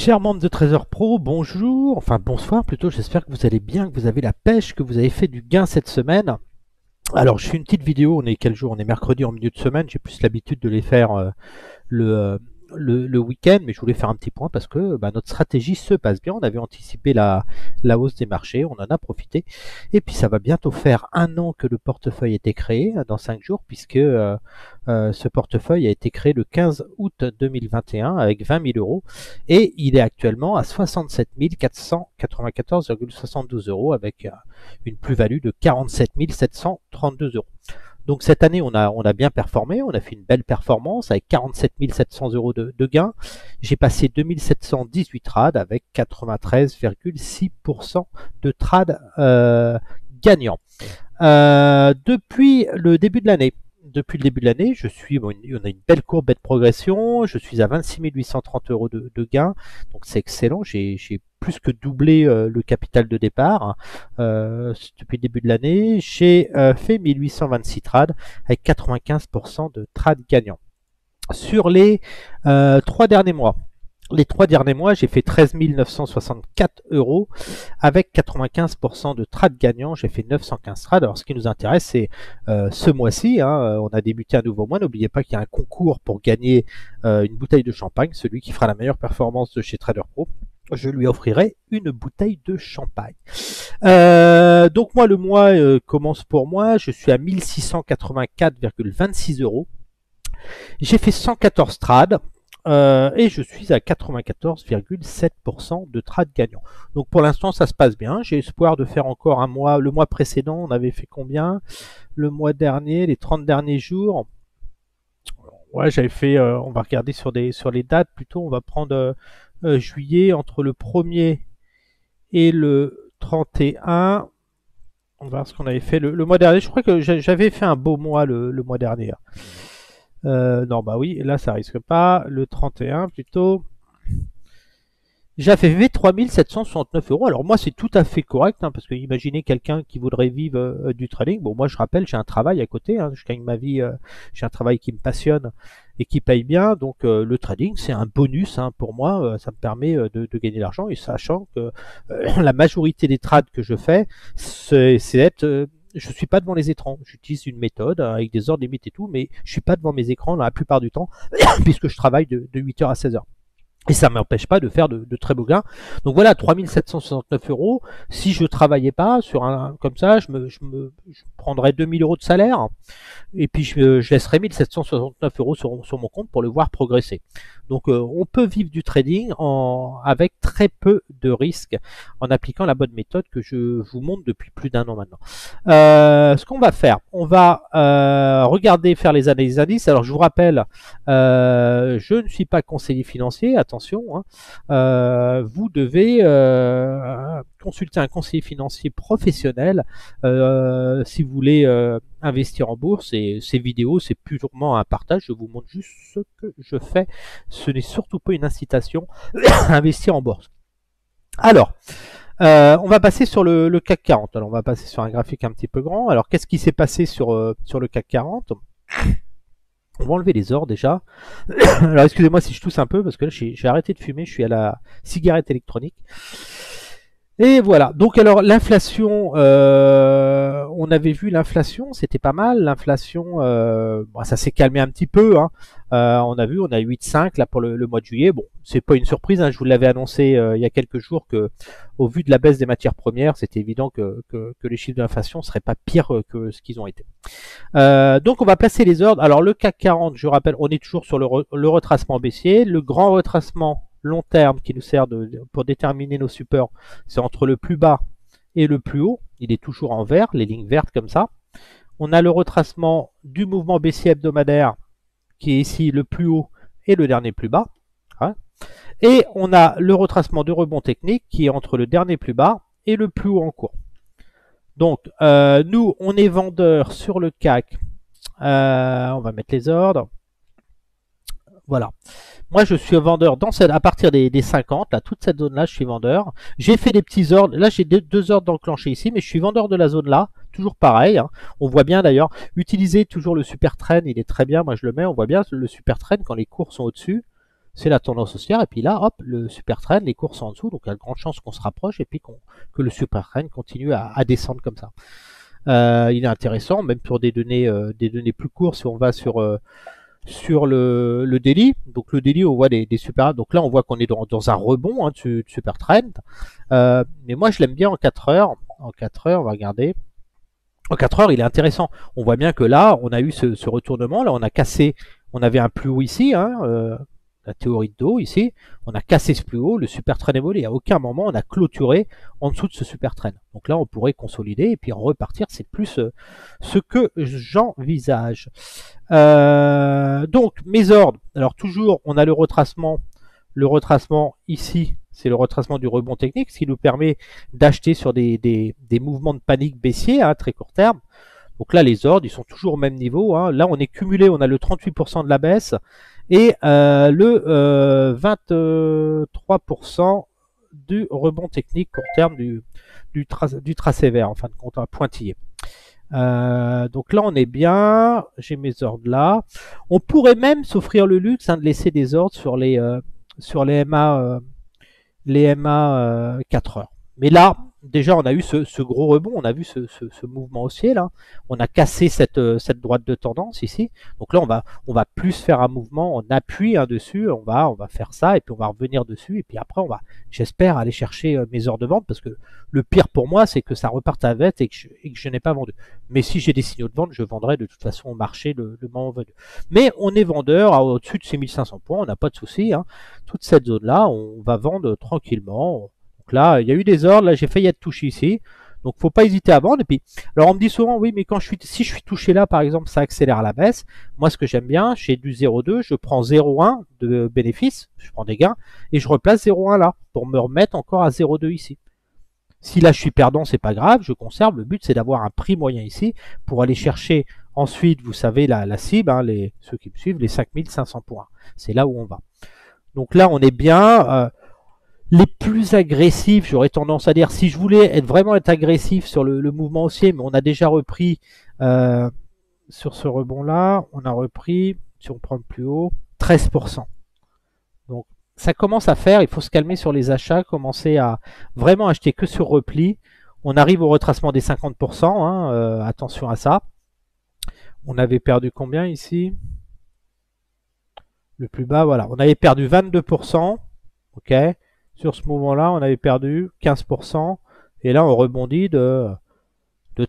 Chers membres de Trésor Pro, bonjour, enfin bonsoir plutôt, j'espère que vous allez bien, que vous avez la pêche, que vous avez fait du gain cette semaine. Alors je fais une petite vidéo, on est quel jour? On est mercredi en milieu de semaine, j'ai plus l'habitude de les faire le, euh, le week-end, mais je voulais faire un petit point parce que notre stratégie se passe bien, on avait anticipé la hausse des marchés, on en a profité, et puis ça va bientôt faire un an que le portefeuille a été créé, dans 5 jours, puisque ce portefeuille a été créé le 15 août 2021 avec 20 000 euros, et il est actuellement à 67 494,72 euros avec une plus-value de 47 732 euros. Donc cette année, on a bien performé, on a fait une belle performance avec 47 700 euros de gains. J'ai passé 2718 trades avec 93,6% de trades gagnants. Depuis le début de l'année, on a une belle courbe de progression, je suis à 26 830 euros de gains, donc c'est excellent, j'ai plus que doublé le capital de départ depuis le début de l'année. J'ai fait 1826 trades avec 95% de trades gagnants. Sur les 3 derniers mois, j'ai fait 13 964 euros avec 95% de trades gagnants. J'ai fait 915 trades. Alors, ce qui nous intéresse, c'est ce mois-ci. On a débuté un nouveau mois. N'oubliez pas qu'il y a un concours pour gagner une bouteille de champagne. Celui qui fera la meilleure performance de chez Trader Pro, je lui offrirai une bouteille de champagne. Donc moi, le mois commence pour moi. Je suis à 1684,26 euros. J'ai fait 114 trades. Et je suis à 94,7% de trades gagnants. Donc pour l'instant, ça se passe bien. J'ai espoir de faire encore un mois. Le mois précédent, on avait fait combien? Le mois dernier, les 30 derniers jours. Ouais, j'avais fait, on va regarder sur les dates plutôt. On va prendre juillet, entre le 1er et le 31. On va voir ce qu'on avait fait le mois dernier. Je crois que j'avais fait un beau mois le mois dernier. Non, bah oui, là ça risque pas. Le 31 plutôt. J'avais fait 3769 euros. Alors moi c'est tout à fait correct, parce que imaginez quelqu'un qui voudrait vivre du trading. Bon, moi je rappelle, j'ai un travail à côté, je gagne ma vie, j'ai un travail qui me passionne et qui paye bien. Donc le trading c'est un bonus pour moi, ça me permet de gagner de l'argent, et sachant que la majorité des trades que je fais, c'est être... je suis pas devant les écrans. J'utilise une méthode avec des ordres limites et tout, mais je suis pas devant mes écrans la plupart du temps, puisque je travaille de 8h à 16h. Et ça ne m'empêche pas de faire de très beaux gains. Donc voilà, 3769 euros. Si je travaillais pas sur un comme ça, je prendrais 2000 euros de salaire. Et puis je laisserais 1769 euros sur mon compte pour le voir progresser. Donc on peut vivre du trading avec très peu de risques en appliquant la bonne méthode que je vous montre depuis plus d'1 an maintenant. Ce qu'on va faire, on va regarder, faire les analyses d'indices. Alors je vous rappelle, je ne suis pas conseiller financier, attention. Vous devez consulter un conseiller financier professionnel si vous voulez investir en bourse. Et ces vidéos, c'est purement un partage. Je vous montre juste ce que je fais. Ce n'est surtout pas une incitation à investir en bourse. Alors, on va passer sur le CAC 40. Alors, on va passer sur un graphique un petit peu grand. Alors, qu'est-ce qui s'est passé sur le CAC 40? On va enlever les ors déjà. Alors, excusez-moi si je tousse un peu, parce que là, j'ai arrêté de fumer. Je suis à la cigarette électronique. Et voilà, donc alors l'inflation, on avait vu l'inflation, c'était pas mal. L'inflation, ça s'est calmé un petit peu. On a 8,5 là pour le mois de juillet. Bon, c'est pas une surprise, je vous l'avais annoncé il y a quelques jours que, au vu de la baisse des matières premières, c'était évident que les chiffres de l'inflation seraient pas pires que ce qu'ils ont été. Donc on va placer les ordres. Alors le CAC 40, je rappelle, on est toujours sur le retracement baissier, le grand retracement long terme qui nous sert pour déterminer nos supports, c'est entre le plus bas et le plus haut. Il est toujours en vert, les lignes vertes comme ça. On a le retracement du mouvement baissier hebdomadaire qui est ici le plus haut et le dernier plus bas. Et on a le retracement de rebond technique qui est entre le dernier plus bas et le plus haut en cours. Donc nous on est vendeur sur le CAC. On va mettre les ordres. Voilà. Moi, je suis vendeur à partir des 50, là, toute cette zone-là, je suis vendeur. J'ai fait des petits ordres. Là, j'ai deux ordres enclenchés ici, mais je suis vendeur de la zone-là. Toujours pareil. On voit bien d'ailleurs. Utilisez toujours le super trend, il est très bien. Moi, je le mets. On voit bien le super trend quand les cours sont au-dessus. c'est la tendance haussière, et puis là, hop, le super trend, les cours sont en dessous, donc il y a de grandes chances qu'on se rapproche, et puis que le super trend continue à descendre comme ça. Il est intéressant, même pour des données plus courtes, si on va sur le daily. Donc le daily, on voit des super. Donc là, on voit qu'on est dans un rebond de super trend. Mais moi, je l'aime bien en 4 heures. En 4 heures, on va regarder. En 4 heures, il est intéressant. On voit bien que là, on a eu ce retournement. Là, on a cassé. On avait un plus haut ici, la théorie de dos ici. On a cassé ce plus haut. Le super trend est volé. À aucun moment, on a clôturé en dessous de ce super trend. Donc là, on pourrait consolider et puis repartir. C'est plus ce que j'envisage. Donc, mes ordres. Alors, toujours, on a le retracement. Le retracement ici, c'est le retracement du rebond technique, ce qui nous permet d'acheter sur des mouvements de panique baissier à très court terme. Donc là, les ordres, ils sont toujours au même niveau. Là, on est cumulé, on a le 38% de la baisse et le 23% du rebond technique court terme du tracé vert, en fin de compte, pointillé. Donc là, on est bien. J'ai mes ordres là. On pourrait même s'offrir le luxe de laisser des ordres sur les MA 4 heures. Mais là, déjà, on a eu ce gros rebond, on a vu ce mouvement haussier là. On a cassé cette droite de tendance ici. Donc là, on va plus faire un mouvement en appui dessus. On va faire ça et puis on va revenir dessus. Et puis après, on va, j'espère, aller chercher mes heures de vente parce que le pire pour moi, c'est que ça reparte à vête et que je n'ai pas vendu. Mais si j'ai des signaux de vente, je vendrai de toute façon au marché le moment venu. Mais on est vendeur au-dessus de 6500 points, on n'a pas de souci. Toute cette zone-là, on va vendre tranquillement. Donc là, il y a eu des ordres. Là, j'ai failli être touché ici. Donc, faut pas hésiter à vendre. Et puis, alors on me dit souvent, oui, mais si je suis touché là, par exemple, ça accélère à la baisse. Moi, ce que j'aime bien, j'ai du 0,2, je prends 0,1 de bénéfice, je prends des gains, et je replace 0,1 là, pour me remettre encore à 0,2 ici. Si là, je suis perdant, c'est pas grave, je conserve. Le but, c'est d'avoir un prix moyen ici pour aller chercher ensuite, vous savez, la cible, ceux qui me suivent, les 5500 points. C'est là où on va. Donc là, on est bien. Les plus agressifs, j'aurais tendance à dire, si je voulais vraiment être agressif sur le mouvement haussier, mais on a déjà repris sur ce rebond-là, on a repris, si on prend le plus haut, 13%. Donc ça commence à faire, il faut se calmer sur les achats, commencer à vraiment acheter que sur repli. On arrive au retracement des 50%, attention à ça. On avait perdu combien ici? Le plus bas, voilà, on avait perdu 22%, ok. Sur ce mouvement-là, on avait perdu 15%. Et là, on rebondit de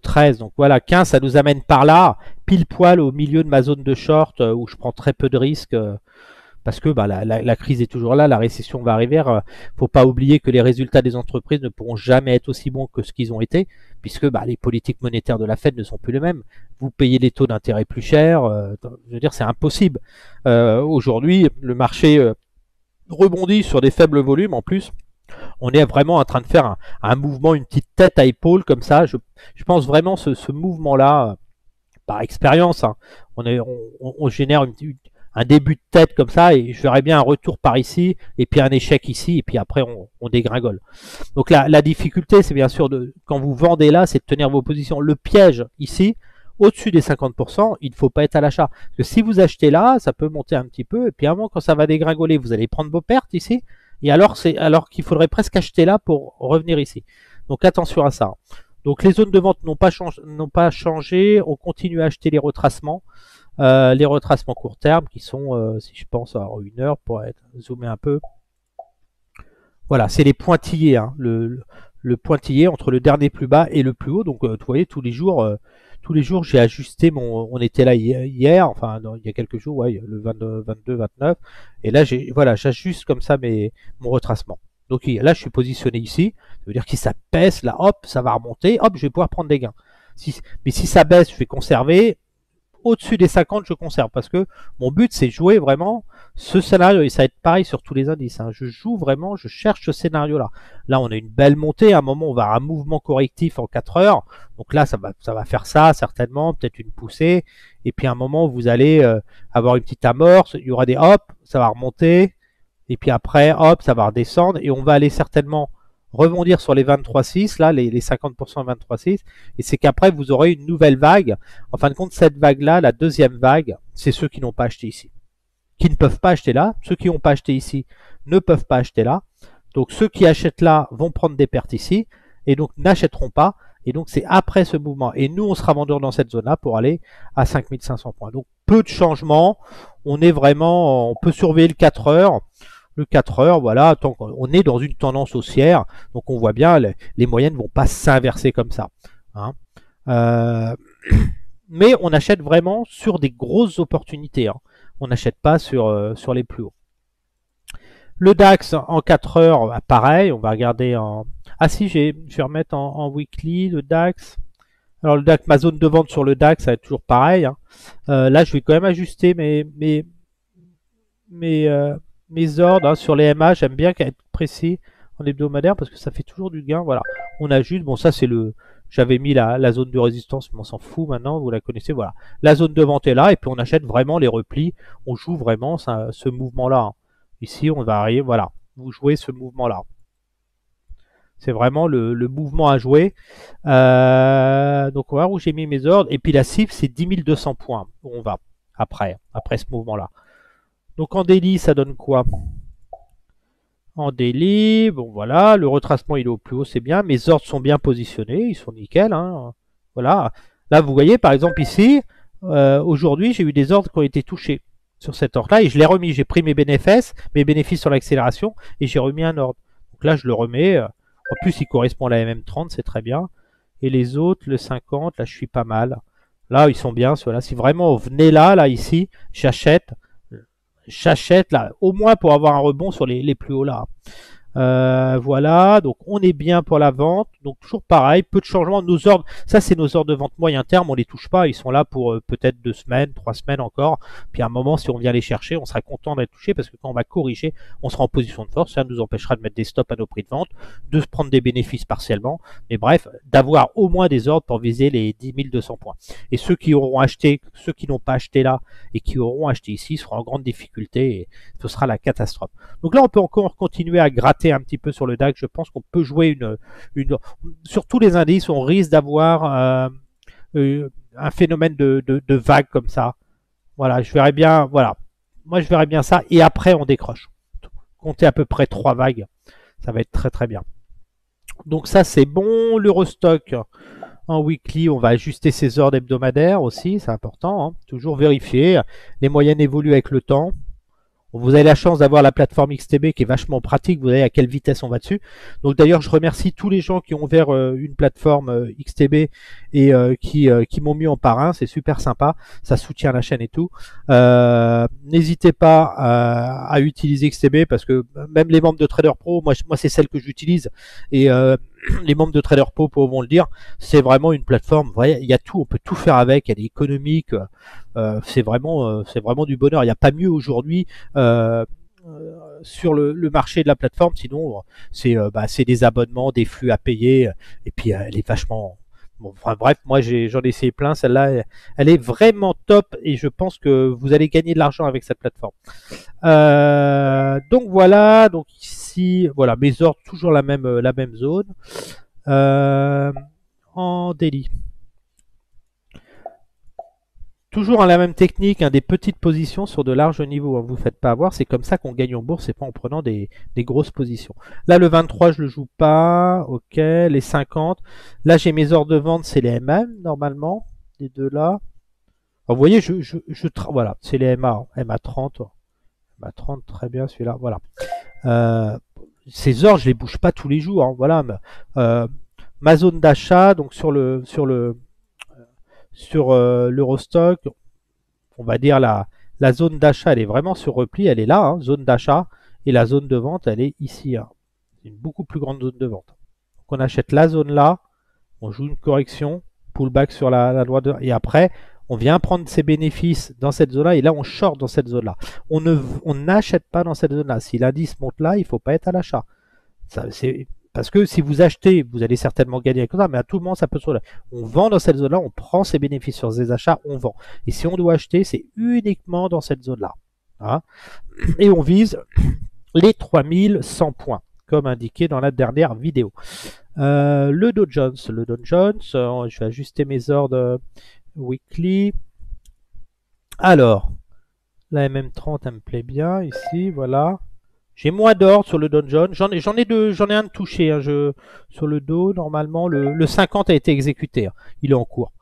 13. Donc voilà, 15, ça nous amène par là, pile poil au milieu de ma zone de short, où je prends très peu de risques. Parce que la crise est toujours là, la récession va arriver. Faut pas oublier que les résultats des entreprises ne pourront jamais être aussi bons que ce qu'ils ont été, puisque les politiques monétaires de la Fed ne sont plus les mêmes. Vous payez des taux d'intérêt plus chers. Je veux dire, c'est impossible. Aujourd'hui, le marché rebondit sur des faibles volumes en plus. On est vraiment en train de faire un mouvement, une petite tête à épaule comme ça. Je pense vraiment ce mouvement-là, par expérience, on génère un début de tête comme ça et je verrais bien un retour par ici et puis un échec ici et puis après on dégringole. Donc la difficulté, c'est bien sûr quand vous vendez là, c'est de tenir vos positions. Le piège ici, au-dessus des 50%, il ne faut pas être à l'achat. Parce que si vous achetez là, ça peut monter un petit peu, et puis avant, quand ça va dégringoler, vous allez prendre vos pertes ici, et alors qu'il faudrait presque acheter là pour revenir ici. Donc attention à ça. Donc les zones de vente n'ont pas changé, on continue à acheter les retracements court terme qui sont, si je pense à une heure pour être zoomé un peu, voilà, c'est les pointillés, le pointillé entre le dernier plus bas et le plus haut. Donc vous voyez, tous les jours j'ai ajusté on était là hier, enfin il y a quelques jours, ouais, le 22, 22, 29, et là j'ajuste comme ça mon retracement. Donc là je suis positionné ici, ça veut dire que si ça baisse là, hop, ça va remonter, hop, je vais pouvoir prendre des gains. Mais si ça baisse, je vais conserver. Au-dessus des 50, je conserve parce que mon but c'est jouer vraiment ce scénario et ça va être pareil sur tous les indices. Je joue vraiment, je cherche ce scénario-là. Là, on a une belle montée. À un moment, on va avoir un mouvement correctif en 4 heures. Donc là, ça va faire ça certainement, peut-être une poussée. Et puis à un moment, vous allez avoir une petite amorce. Il y aura des hop, ça va remonter. Et puis après, hop, ça va redescendre et on va aller certainement rebondir sur les 23,6, là, les 50% 23,6, et c'est qu'après, vous aurez une nouvelle vague. En fin de compte, cette vague-là, la deuxième vague, c'est ceux qui n'ont pas acheté ici. qui ne peuvent pas acheter là. Ceux qui n'ont pas acheté ici ne peuvent pas acheter là. Donc ceux qui achètent là vont prendre des pertes ici et donc n'achèteront pas. Et donc c'est après ce mouvement. Et nous, on sera vendeur dans cette zone-là pour aller à 5500 points. Donc peu de changements. On est vraiment, on peut surveiller le 4 heures. Le 4 heures, voilà, tant qu'on est dans une tendance haussière. Donc on voit bien, les moyennes ne vont pas s'inverser comme ça. Hein. Mais on achète vraiment sur des grosses opportunités. Hein. On n'achète pas sur les plus hauts. Le DAX en 4 heures, bah, pareil, on va regarder en... Ah si, je vais remettre en weekly le DAX. Alors le DAX, ma zone de vente sur le DAX, ça va être toujours pareil. Hein. Là, je vais quand même ajuster mes ordres hein, sur les MA. J'aime bien être précis en hebdomadaire parce que ça fait toujours du gain. Voilà, on ajuste. Bon, ça c'est le... J'avais mis la zone de résistance, mais on s'en fout maintenant, vous la connaissez. Voilà, la zone de vente est là et puis on achète vraiment les replis. On joue vraiment ce mouvement-là. Hein. Ici, on va arriver, voilà, vous jouez ce mouvement-là. C'est vraiment le mouvement à jouer. Donc on va voir où j'ai mis mes ordres. Et puis la cible, c'est 10 200 points où on va après ce mouvement-là. Donc en daily, ça donne quoi? En daily, bon voilà, le retracement il est au plus haut, c'est bien. Mes ordres sont bien positionnés, ils sont nickel. Hein. Voilà. Là, vous voyez, par exemple ici, aujourd'hui, j'ai eu des ordres qui ont été touchés sur cet ordre-là et je l'ai remis. J'ai pris mes bénéfices sur l'accélération et j'ai remis un ordre. Donc là, je le remets. En plus, il correspond à la MM30, c'est très bien. Et les autres, le 50, là, je suis pas mal. Là, ils sont bien, ceux-là. Si vraiment vous venez là, ici, j'achète. J'achète là, au moins pour avoir un rebond sur les plus hauts là. Voilà, donc on est bien pour la vente. Donc toujours pareil, peu de changements. Nos ordres, ça c'est nos ordres de vente moyen terme, on les touche pas. Ils sont là pour peut-être 2 semaines, 3 semaines encore. Puis à un moment, si on vient les chercher, on sera content d'être touché parce que quand on va corriger, on sera en position de force. Ça nous empêchera de mettre des stops à nos prix de vente, de se prendre des bénéfices partiellement. Mais bref, d'avoir au moins des ordres pour viser les 10 200 points. Et ceux qui auront acheté, ceux qui n'ont pas acheté là et qui auront acheté ici seront en grande difficulté et ce sera la catastrophe. Donc là, on peut encore continuer à gratter un petit peu sur le DAX. Je pense qu'on peut jouer sur tous les indices, on risque d'avoir un phénomène de vague comme ça. Voilà, je verrais bien, voilà. Moi, je verrais bien ça. Et après, on décroche. Comptez à peu près 3 vagues. Ça va être très très bien. Donc ça, c'est bon. L'Eurostock en weekly, on va ajuster ses ordres hebdomadaires aussi. C'est important. Hein. Toujours vérifier. Les moyennes évoluent avec le temps. Vous avez la chance d'avoir la plateforme XTB qui est vachement pratique, vous voyez à quelle vitesse on va dessus. Donc d'ailleurs, je remercie tous les gens qui ont ouvert une plateforme XTB et qui m'ont mis en parrain, c'est super sympa, ça soutient la chaîne et tout. N'hésitez pas à utiliser XTB parce que même les membres de Trader Pro, moi c'est celle que j'utilise et les membres de Trader Pro vont le dire, c'est vraiment une plateforme, il y a tout, on peut tout faire avec, elle est économique, c'est vraiment du bonheur. Il n'y a pas mieux aujourd'hui sur le marché de la plateforme, sinon c'est des abonnements, des flux à payer, et puis elle est vachement... Bon, enfin bref, moi j'en ai essayé plein, celle-là elle est vraiment top et je pense que vous allez gagner de l'argent avec cette plateforme. Donc voilà, donc ici, voilà, mes ordres, toujours la même zone. En daily. Toujours la même technique, hein, des petites positions sur de larges niveaux. Hein, vous ne faites pas avoir, c'est comme ça qu'on gagne en bourse et pas en prenant des grosses positions. Là, le 23, je le joue pas. Ok, les 50. Là, j'ai mes ordres de vente, c'est les MM normalement, les deux là. Alors, vous voyez, voilà, c'est les MA, MA 30. MA 30, très bien celui-là, voilà. Ces ordres, je les bouge pas tous les jours. Hein, voilà, ma zone d'achat, donc sur l'Eurostock, on va dire la zone d'achat, elle est vraiment sur repli, elle est là, hein, zone d'achat, et la zone de vente, elle est ici. Hein. C'est une beaucoup plus grande zone de vente. Donc on achète la zone là, on joue une correction, pullback sur la droite, et après, on vient prendre ses bénéfices dans cette zone-là, et là, on short dans cette zone-là. On n'achète pas dans cette zone-là. Si l'indice monte là, il ne faut pas être à l'achat. Parce que si vous achetez, vous allez certainement gagner avec ça, mais à tout moment, ça peut se relever. On vend dans cette zone-là, on prend ses bénéfices sur ses achats, on vend. Et si on doit acheter, c'est uniquement dans cette zone-là. Hein. Et on vise les 3100 points, comme indiqué dans la dernière vidéo. Le Dow Jones, je vais ajuster mes ordres weekly. Alors, La MM30, elle me plaît bien ici, voilà. J'ai moins d'ordre sur le donjon. J'en ai un de touché. Hein, sur le dos, normalement, le 50 a été exécuté. Hein. Il est en cours.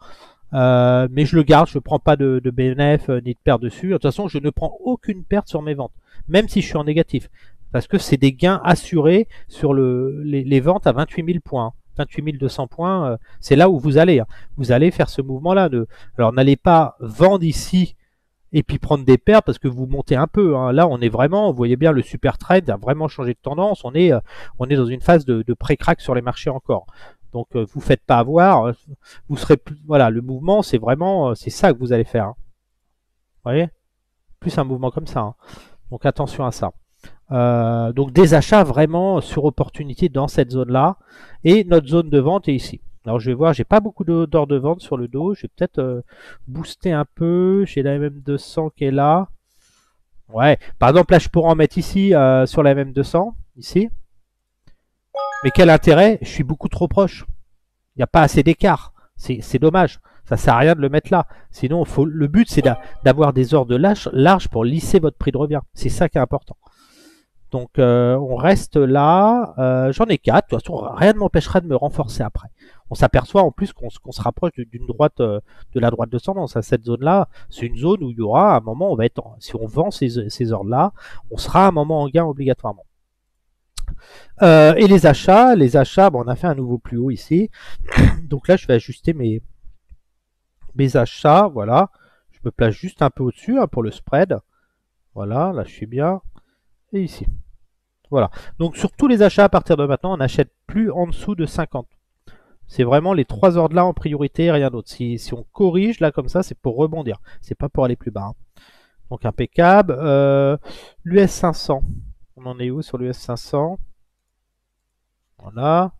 Mais je le garde, je ne prends pas de BNF ni de perte dessus. De toute façon, je ne prends aucune perte sur mes ventes, même si je suis en négatif. Parce que c'est des gains assurés sur les ventes à 28 000 points. 28 200 points, c'est là où vous allez. Hein. Vous allez faire ce mouvement-là. Alors, n'allez pas vendre ici et puis prendre des pertes parce que vous montez un peu. Hein. Là, on est vraiment, vous voyez bien, le super trade a vraiment changé de tendance. On est dans une phase de pré-crack sur les marchés encore. Donc, vous faites pas avoir. Vous serez plus, voilà, le mouvement, c'est vraiment, c'est ça que vous allez faire. Hein. Vous voyez, plus un mouvement comme ça. Hein. Donc, attention à ça. Donc, des achats vraiment sur opportunité dans cette zone-là. Et notre zone de vente est ici. Alors je vais voir, j'ai pas beaucoup d'ordre de vente sur le dos. Je vais peut-être booster un peu. J'ai la MM200 qui est là. Ouais, par exemple là je pourrais en mettre ici sur la MM200, ici. Mais quel intérêt? Je suis beaucoup trop proche. Il n'y a pas assez d'écart. C'est dommage. Ça sert à rien de le mettre là. Sinon, le but c'est d'avoir des ordres larges pour lisser votre prix de revient. C'est ça qui est important. Donc on reste là. J'en ai 4. De toute façon, rien ne m'empêchera de me renforcer après. On s'aperçoit en plus qu'on se rapproche d'une droite, de la droite de tendance. À cette zone-là, c'est une zone où il y aura un moment, on va être, si on vend ces ordres-là, on sera à un moment en gain obligatoirement. Et les achats, bon, on a fait un nouveau plus haut ici. Donc là, je vais ajuster mes achats. Voilà, je me place juste un peu au-dessus hein, pour le spread. Voilà, là je suis bien. Et ici. Voilà. Donc sur tous les achats à partir de maintenant, on n'achète plus en dessous de 50. C'est vraiment les trois ordres là en priorité, rien d'autre. Si on corrige là comme ça, c'est pour rebondir. C'est pas pour aller plus bas. Hein. Donc impeccable. L'US 500. On en est où sur l'US 500? Voilà.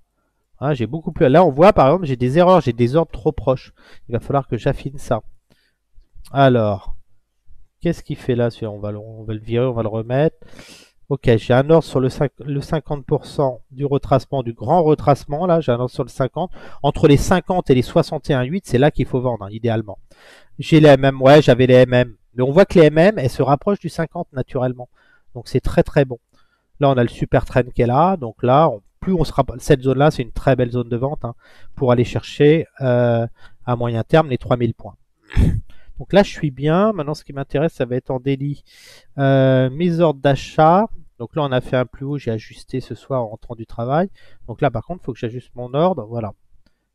Hein, j'ai beaucoup plus. Là, on voit par exemple, j'ai des erreurs, j'ai des ordres trop proches. Il va falloir que j'affine ça. Alors, qu'est-ce qu'il fait là? On va le virer, on va le remettre. Ok, j'ai un ordre sur le 50% du retracement, du grand retracement. Là, j'ai un ordre sur le 50. Entre les 50 et les 61,8, c'est là qu'il faut vendre, hein, idéalement. J'ai les MM, ouais, j'avais les MM. Mais on voit que les MM, elles se rapprochent du 50 naturellement. Donc c'est très très bon. Là, on a le super trend qui est là. Donc là, plus on sera, cette zone-là, c'est une très belle zone de vente hein, pour aller chercher à moyen terme les 3000 points. Donc là, je suis bien. Maintenant, ce qui m'intéresse, ça va être en daily. Mes ordres d'achat. Donc là, on a fait un plus haut. J'ai ajusté ce soir en rentrant du travail. Donc là, par contre, il faut que j'ajuste mon ordre. Voilà.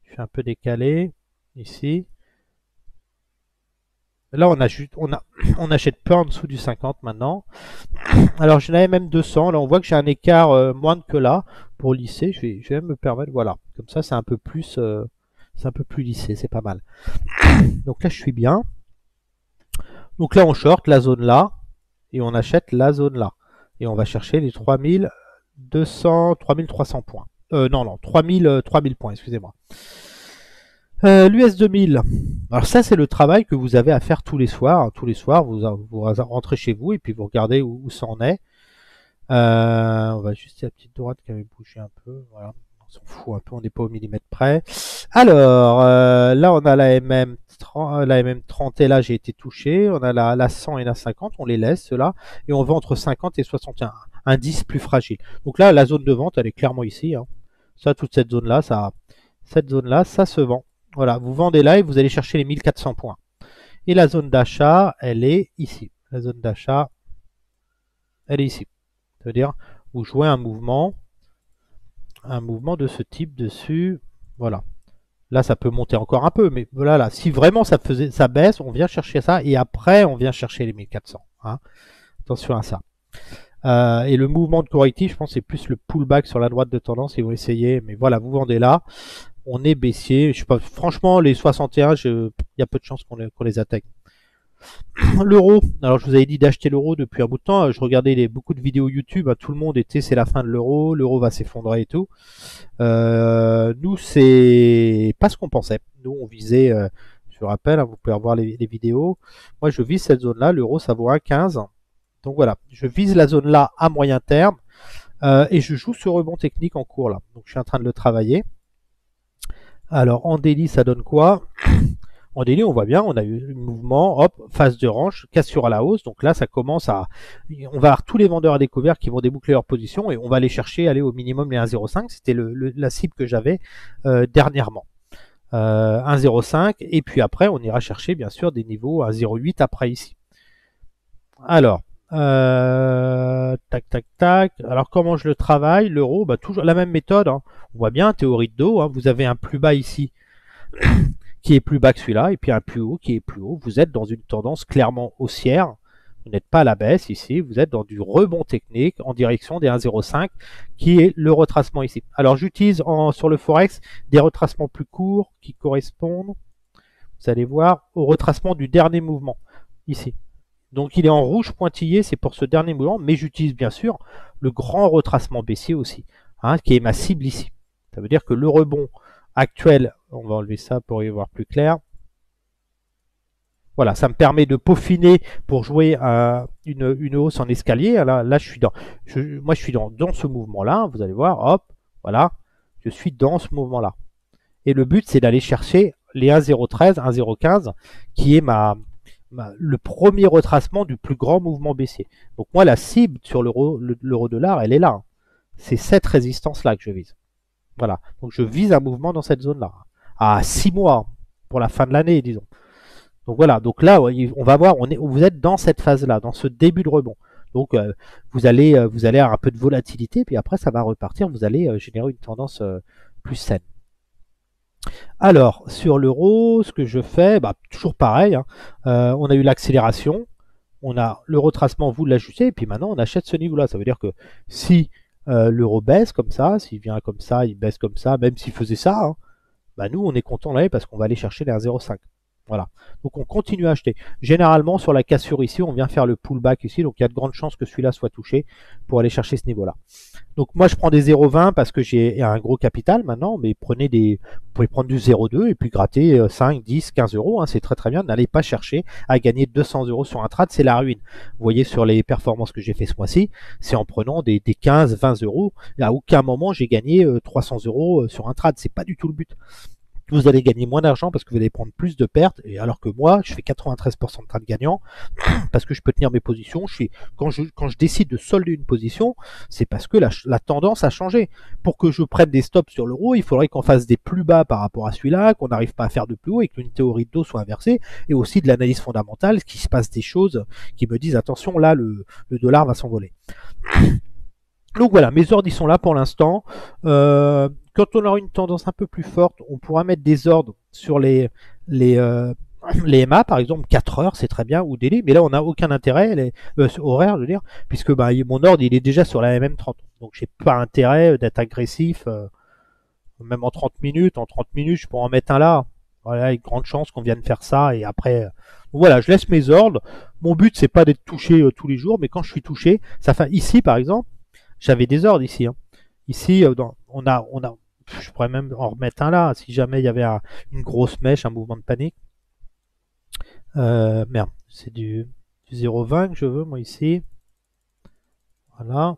Je suis un peu décalé ici. Là, on n'achète pas en dessous du 50 maintenant. Alors, je n'avais même 200. Là, on voit que j'ai un écart moindre que là. Pour lisser, je vais même me permettre. Voilà. Comme ça, c'est un peu plus lissé. C'est pas mal. Donc là, je suis bien. Donc là, on short la zone là. Et on achète la zone là. Et on va chercher les 3200, 3300 points. Non, 3000 points, excusez-moi. L'US 2000. Alors ça, c'est le travail que vous avez à faire tous les soirs. Tous les soirs, vous rentrez chez vous et puis vous regardez où ça en est. On va ajuster la petite droite qui avait bougé un peu. Voilà. On s'en fout un peu, on n'est pas au millimètre près. Alors, là, on a la MM30 et là, j'ai été touché. On a la 100 et la 50, on les laisse, ceux-là. Et on vend entre 50 et 61. Un 10 plus fragile. Donc là, la zone de vente, elle est clairement ici. Hein. Ça, toute cette zone-là, ça se vend. Voilà, vous vendez là et vous allez chercher les 1400 points. Et la zone d'achat, elle est ici. La zone d'achat, elle est ici. Ça veut dire, vous jouez un mouvement de ce type dessus. Voilà. Là, ça peut monter encore un peu, mais voilà, là, si vraiment ça baisse, on vient chercher ça et après, on vient chercher les 1400. Hein. Attention à ça. Et le mouvement de correctif, je pense, c'est plus le pullback sur la droite de tendance. Ils vont essayer, mais voilà, vous vendez là. On est baissier. Je sais pas, franchement, les 61, il y a peu de chances qu'on les attaque. L'euro, alors je vous avais dit d'acheter l'euro depuis un bout de temps. Je regardais beaucoup de vidéos YouTube. Tout le monde était, c'est la fin de l'euro. L'euro va s'effondrer et tout. Nous, c'est pas ce qu'on pensait. Nous, on visait, je vous rappelle, hein, vous pouvez revoir les vidéos. Moi, je vise cette zone-là. L'euro, ça vaut 1,15. Donc voilà, je vise la zone là à moyen terme et je joue ce rebond technique en cours là. Donc je suis en train de le travailler. Alors en daily, ça donne quoi? En daily, on voit bien, on a eu le mouvement, hop, phase de range, cassure à la hausse. Donc là, ça commence à... On va avoir tous les vendeurs à découvert qui vont déboucler leur position et on va aller chercher, aller au minimum les 1,05. C'était la cible que j'avais dernièrement. 1,05 et puis après, on ira chercher bien sûr des niveaux 1,08 après ici. Alors, tac, tac, tac. Alors, comment je le travaille? L'euro, bah, toujours la même méthode. Hein. On voit bien, théorie de dos. Hein. Vous avez un plus bas ici qui est plus bas que celui-là, et puis un plus haut qui est plus haut. Vous êtes dans une tendance clairement haussière. Vous n'êtes pas à la baisse ici, vous êtes dans du rebond technique en direction des 1,05 qui est le retracement ici. Alors j'utilise sur le Forex des retracements plus courts qui correspondent, vous allez voir, au retracement du dernier mouvement ici. Donc il est en rouge pointillé, c'est pour ce dernier mouvement, mais j'utilise bien sûr le grand retracement baissier aussi, hein, qui est ma cible ici. Ça veut dire que le rebond actuel, on va enlever ça pour y voir plus clair. Voilà, ça me permet de peaufiner pour jouer une hausse en escalier. Là je suis moi je suis dans ce mouvement-là, vous allez voir, hop, voilà, je suis dans ce mouvement-là. Et le but, c'est d'aller chercher les 1,013, 1,015, qui est le premier retracement du plus grand mouvement baissier. Donc moi, la cible sur l'euro-dollar, elle est là. C'est cette résistance-là que je vise. Voilà, donc je vise un mouvement dans cette zone-là, à 6 mois, pour la fin de l'année, disons. Donc voilà, donc là, on va voir, vous êtes dans cette phase-là, dans ce début de rebond. Donc vous allez avoir un peu de volatilité, puis après ça va repartir, vous allez générer une tendance plus saine. Alors, sur l'euro, ce que je fais, bah, toujours pareil, hein, on a eu l'accélération, on a le retracement, vous l'ajustez, et puis maintenant on achète ce niveau-là. Ça veut dire que si l'euro baisse comme ça, s'il vient comme ça, il baisse comme ça, même s'il faisait ça, hein, bah nous on est content là parce qu'on va aller chercher les 1,05. Voilà. Donc on continue à acheter. Généralement sur la cassure ici, on vient faire le pullback ici, donc il y a de grandes chances que celui-là soit touché pour aller chercher ce niveau-là. Donc moi je prends des 0,20 parce que j'ai un gros capital maintenant, mais vous pouvez prendre du 0,2 et puis gratter 5, 10, 15 euros, hein, c'est très très bien. N'allez pas chercher à gagner 200 euros sur un trade, c'est la ruine. Vous voyez sur les performances que j'ai fait ce mois-ci, c'est en prenant des 15, 20 euros. À aucun moment j'ai gagné 300 euros sur un trade, c'est pas du tout le but. Vous allez gagner moins d'argent parce que vous allez prendre plus de pertes, et alors que moi, je fais 93% de trade gagnant parce que je peux tenir mes positions. Quand je décide de solder une position, c'est parce que la tendance a changé. Pour que je prenne des stops sur l'euro, il faudrait qu'on fasse des plus bas par rapport à celui-là, qu'on n'arrive pas à faire de plus haut et qu'une théorie de dos soit inversée, et aussi de l'analyse fondamentale, qu'il se passe des choses qui me disent attention, là, le dollar va s'envoler. Donc voilà, mes ordres ils sont là pour l'instant. Quand on aura une tendance un peu plus forte, on pourra mettre des ordres sur les MA, par exemple 4 heures, c'est très bien, ou daily, mais là on n'a aucun intérêt, horaire, je veux dire, puisque bah, mon ordre il est déjà sur la MM30. Donc j'ai pas intérêt d'être agressif, même en 30 minutes. En 30 minutes, je pourrais en mettre un là. Voilà, avec grande chance qu'on vienne faire ça, et après. Voilà, je laisse mes ordres. Mon but c'est pas d'être touché tous les jours, mais quand je suis touché, ça fait ici par exemple. J'avais des ordres ici. Hein. Ici, je pourrais même en remettre un là, si jamais il y avait une grosse mèche, un mouvement de panique. Merde, c'est du 0,20 que je veux, moi, ici. Voilà.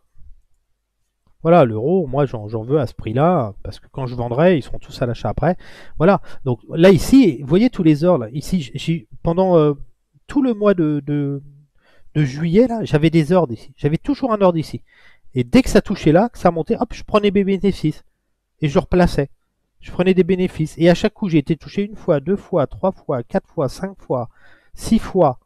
Voilà, l'euro, moi, j'en veux à ce prix-là, parce que quand je vendrai, ils seront tous à l'achat après. Voilà. Donc là, ici, vous voyez tous les ordres. Ici, pendant tout le mois de juillet, là, j'avais des ordres ici. J'avais toujours un ordre ici. Et dès que ça touchait là, que ça montait, hop, je prenais mes bénéfices. Et je replaçais. Je prenais des bénéfices. Et à chaque coup, j'ai été touché une fois, 2 fois, 3 fois, 4 fois, 5 fois, 6 fois.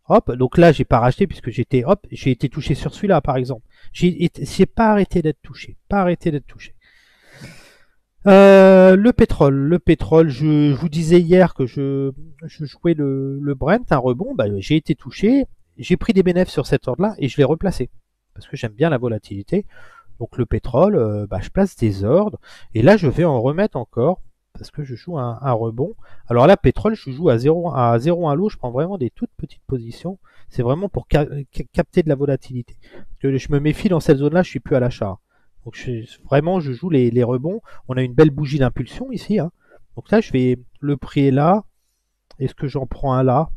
Hop, donc là, j'ai pas racheté puisque j'ai été touché sur celui-là, par exemple. J'ai pas arrêté d'être touché. Pas arrêté d'être touché. Le pétrole, je vous disais hier que je jouais le Brent, un rebond, bah, j'ai été touché, j'ai pris des bénéfices sur cet ordre-là et je l'ai replacé. Parce que j'aime bien la volatilité. Donc le pétrole, bah, je place des ordres. Et là, je vais en remettre encore. Parce que je joue un rebond. Alors là, pétrole, je joue à 0,1 lot. Je prends vraiment des toutes petites positions. C'est vraiment pour capter de la volatilité. Parce que je me méfie dans cette zone-là, je suis plus à l'achat. Donc vraiment, je joue les rebonds. On a une belle bougie d'impulsion ici. Hein. Donc là, je vais le prix est là. Est-ce que j'en prends un là?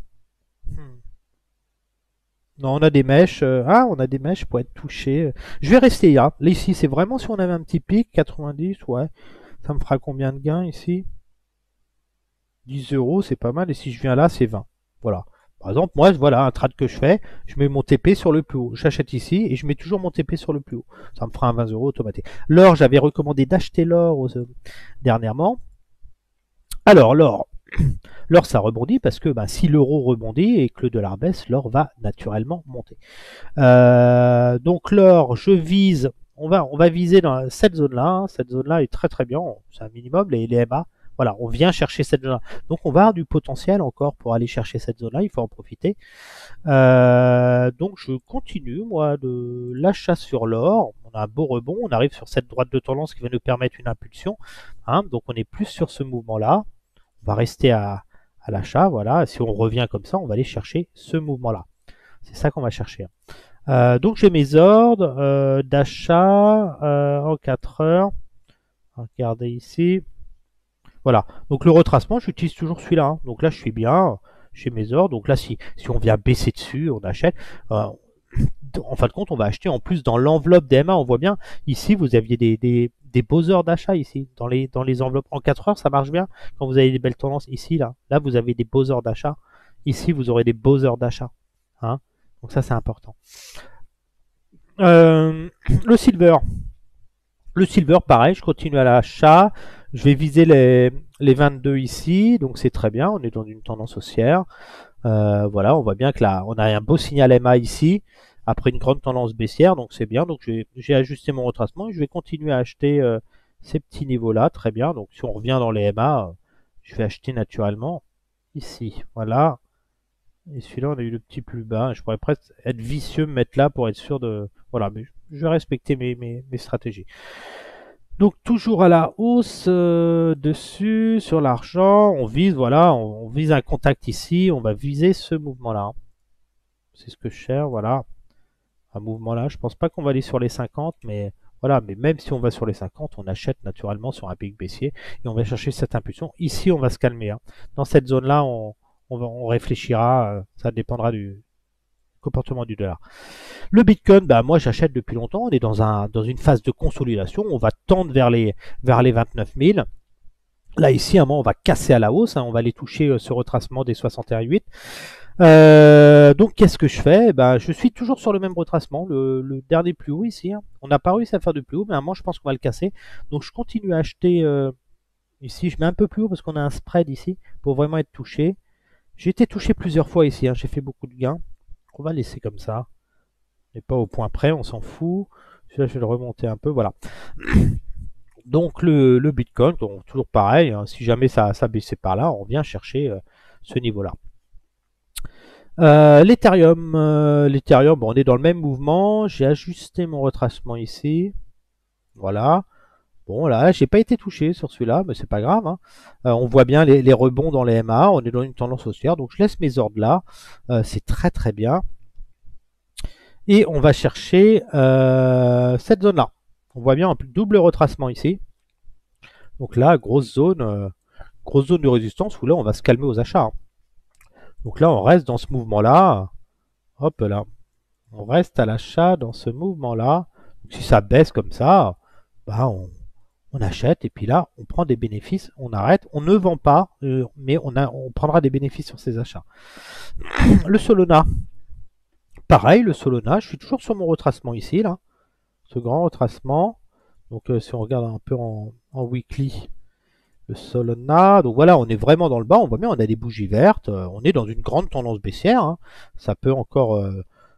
Non, on a des mèches. On a des mèches pour être touché. Je vais rester là. Là, ici, c'est vraiment si on avait un petit pic, 90, ouais. Ça me fera combien de gains ici? 10 euros, c'est pas mal. Et si je viens là, c'est 20. Voilà. Par exemple, moi, voilà, un trade que je fais, je mets mon TP sur le plus haut. J'achète ici et je mets toujours mon TP sur le plus haut. Ça me fera un 20 euros automatique. L'or, j'avais recommandé d'acheter l'or dernièrement. Alors, l'or, l'or, ça rebondit parce que bah, si l'euro rebondit et que le dollar baisse, l'or va naturellement monter. Donc, l'or, je vise, on va viser dans cette zone-là. Hein. Cette zone-là est très très bien. C'est un minimum, les MA. Voilà, on vient chercher cette zone-là. Donc, on va avoir du potentiel encore pour aller chercher cette zone-là. Il faut en profiter. Donc, je continue, moi, de l'achat sur l'or. On a un beau rebond. On arrive sur cette droite de tendance qui va nous permettre une impulsion. Hein. Donc, on est plus sur ce mouvement-là. On va rester à l'achat. Voilà. Si on revient comme ça, on va aller chercher ce mouvement-là. C'est ça qu'on va chercher. Donc, j'ai mes ordres d'achat en 4 heures. Regardez ici. Voilà. Donc le retracement, j'utilise toujours celui-là. Hein. Donc là, je suis bien chez mes ordres. Donc là, si on vient baisser dessus, on achète. En fin de compte, on va acheter en plus dans l'enveloppe DMA. On voit bien, ici, vous aviez des beaux heures d'achat ici. Dans les enveloppes en 4 heures, ça marche bien. Quand vous avez des belles tendances ici, là vous avez des beaux heures d'achat. Ici, vous aurez des beaux heures d'achat. Hein. Donc ça, c'est important. Le silver. Le silver, pareil, je continue à l'achat. Je vais viser les 22 ici, donc c'est très bien. On est dans une tendance haussière. Voilà, on voit bien que là, on a un beau signal MA ici, après une grande tendance baissière, donc c'est bien. Donc j'ai ajusté mon retracement et je vais continuer à acheter ces petits niveaux-là, très bien. Donc si on revient dans les MA, je vais acheter naturellement ici. Voilà. Et celui-là, on a eu le petit plus bas. Je pourrais presque être vicieux, me mettre là pour être sûr de... Voilà, mais je vais respecter mes stratégies. Donc toujours à la hausse dessus, sur l'argent, on vise, voilà, on vise un contact ici, on va viser ce mouvement-là. C'est ce que je cherche, voilà. Un mouvement-là, je pense pas qu'on va aller sur les 50, mais voilà, mais même si on va sur les 50, on achète naturellement sur un pic baissier et on va chercher cette impulsion. Ici, on va se calmer. Hein. Dans cette zone-là, on réfléchira, ça dépendra du comportement du dollar. Le Bitcoin, bah moi j'achète depuis longtemps, on est dans une phase de consolidation, on va tendre vers les 29 000. Là ici, à un moment, on va casser à la hausse, hein, on va aller toucher ce retracement des 61,8. Donc qu'est-ce que je fais? Bah, je suis toujours sur le même retracement, le dernier plus haut ici. Hein. On n'a pas réussi à faire de plus haut, mais à un moment je pense qu'on va le casser. Donc je continue à acheter ici, je mets un peu plus haut parce qu'on a un spread ici pour vraiment être touché. J'ai été touché plusieurs fois ici, hein, j'ai fait beaucoup de gains. On va laisser comme ça. On n'est pas au point près, on s'en fout. Celui-là, je vais le remonter un peu, voilà. Donc le Bitcoin, donc, toujours pareil, hein, si jamais ça baissait par là, on vient chercher ce niveau-là. L'Ethereum, bon, on est dans le même mouvement. J'ai ajusté mon retracement ici. Voilà. Bon, là, j'ai pas été touché sur celui-là, mais c'est pas grave. Hein. On voit bien les rebonds dans les MA. On est dans une tendance haussière, donc je laisse mes ordres là. C'est très très bien. Et on va chercher cette zone-là. On voit bien un double retracement ici. Donc là, grosse zone de résistance où là, on va se calmer aux achats. Hein. Donc là, on reste dans ce mouvement-là. Hop là. On reste à l'achat dans ce mouvement-là. Si ça baisse comme ça, bah on achète et puis là, on prend des bénéfices, on arrête. On ne vend pas, mais on prendra des bénéfices sur ces achats. Le Solana. Pareil, le Solana, je suis toujours sur mon retracement ici, là. Ce grand retracement. Donc si on regarde un peu en weekly, le Solana, donc voilà, on est vraiment dans le bas, on voit bien, on a des bougies vertes, on est dans une grande tendance baissière, hein. Ça peut encore,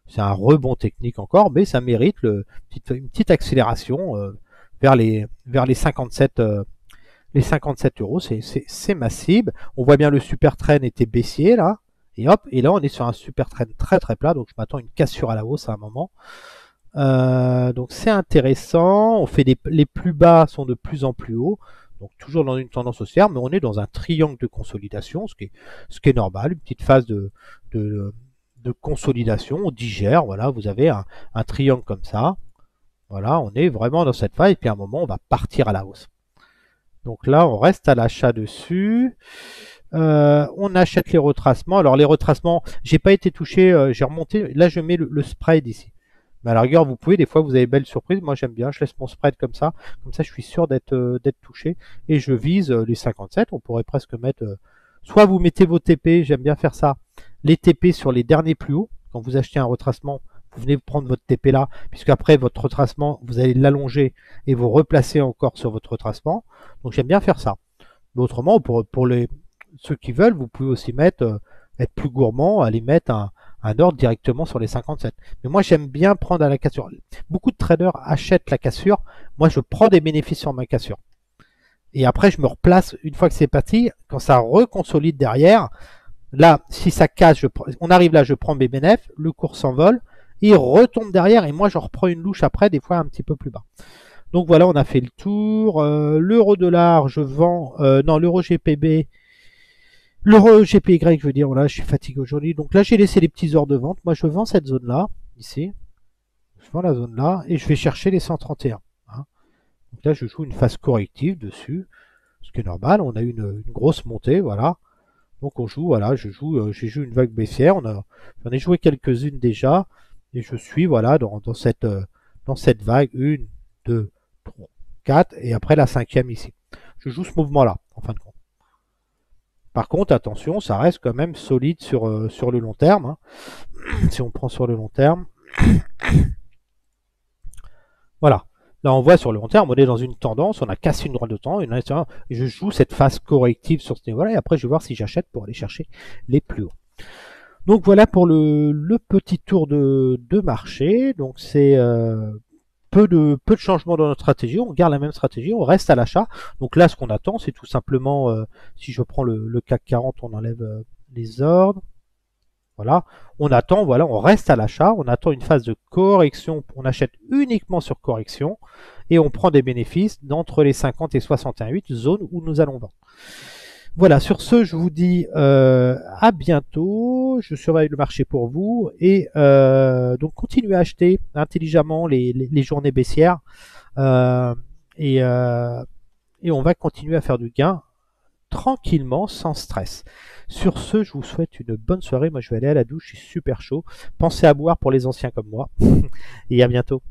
c'est un rebond technique encore, mais ça mérite une petite accélération vers les 57 les 57 euros, c'est ma cible. On voit bien le super trend était baissier là, et hop, et là on est sur un super trend très très plat, donc je m'attends à une cassure à la hausse à un moment. Donc c'est intéressant, on fait les plus bas sont de plus en plus hauts. Donc toujours dans une tendance haussière, mais on est dans un triangle de consolidation, ce qui est normal, une petite phase de consolidation, on digère, voilà, vous avez un triangle comme ça. Voilà, on est vraiment dans cette phase, et puis à un moment, on va partir à la hausse. Donc là, on reste à l'achat dessus. On achète les retracements. Alors les retracements, j'ai pas été touché, j'ai remonté, là je mets le spread ici. Mais à la rigueur, vous pouvez, des fois vous avez belle surprise. Moi j'aime bien, je laisse mon spread comme ça je suis sûr d'être touché. Et je vise les 57, on pourrait presque mettre Soit vous mettez vos TP, j'aime bien faire ça, les TP sur les derniers plus hauts. Quand vous achetez un retracement, vous venez prendre votre TP là, puisque après votre retracement, vous allez l'allonger et vous replacer encore sur votre retracement. Donc j'aime bien faire ça. Mais autrement, pour ceux qui veulent, vous pouvez aussi mettre, être plus gourmand, aller mettre un ordre directement sur les 57. Mais moi, j'aime bien prendre à la cassure. Beaucoup de traders achètent la cassure. Moi, je prends des bénéfices sur ma cassure. Et après, je me replace une fois que c'est parti. Quand ça reconsolide derrière, là, si ça casse, on arrive là, je prends mes bénéfices, le cours s'envole, il retombe derrière et moi, je reprends une louche après, des fois un petit peu plus bas. Donc voilà, on a fait le tour. L'euro-dollar, je vends... non, l'euro-GPB... L'euro-GPY, je veux dire, voilà, je suis fatigué aujourd'hui. Donc là, j'ai laissé les petits ordres de vente. Moi, je vends cette zone-là, ici. Je vends la zone-là et je vais chercher les 131. Hein. Donc là, je joue une phase corrective dessus, ce qui est normal. On a une grosse montée, voilà. Donc on joue, voilà, j'ai joué une vague baissière. J'en ai joué quelques-unes déjà. Et je suis, voilà, dans cette vague. 1, 2, 3, 4. Et après la 5e ici. Je joue ce mouvement-là, en fin de compte. Par contre, attention, ça reste quand même solide sur le long terme. Hein. Si on prend sur le long terme. Voilà. Là, on voit sur le long terme, on est dans une tendance, on a cassé une droite de temps, et je joue cette phase corrective sur ce niveau-là, et après, je vais voir si j'achète pour aller chercher les plus hauts. Donc voilà pour le petit tour de marché. Donc c'est peu de changements dans notre stratégie. On garde la même stratégie, on reste à l'achat. Donc là, ce qu'on attend, c'est tout simplement, si je prends le CAC 40, on enlève les ordres. Voilà, on attend, voilà, on reste à l'achat, on attend une phase de correction, on achète uniquement sur correction et on prend des bénéfices d'entre les 50 et 61,8, zone où nous allons vendre. Voilà, sur ce, je vous dis à bientôt. Je surveille le marché pour vous et donc continuez à acheter intelligemment les journées baissières et on va continuer à faire du gain tranquillement, sans stress. Sur ce, je vous souhaite une bonne soirée. Moi, je vais aller à la douche, je suis super chaud. Pensez à boire pour les anciens comme moi et à bientôt.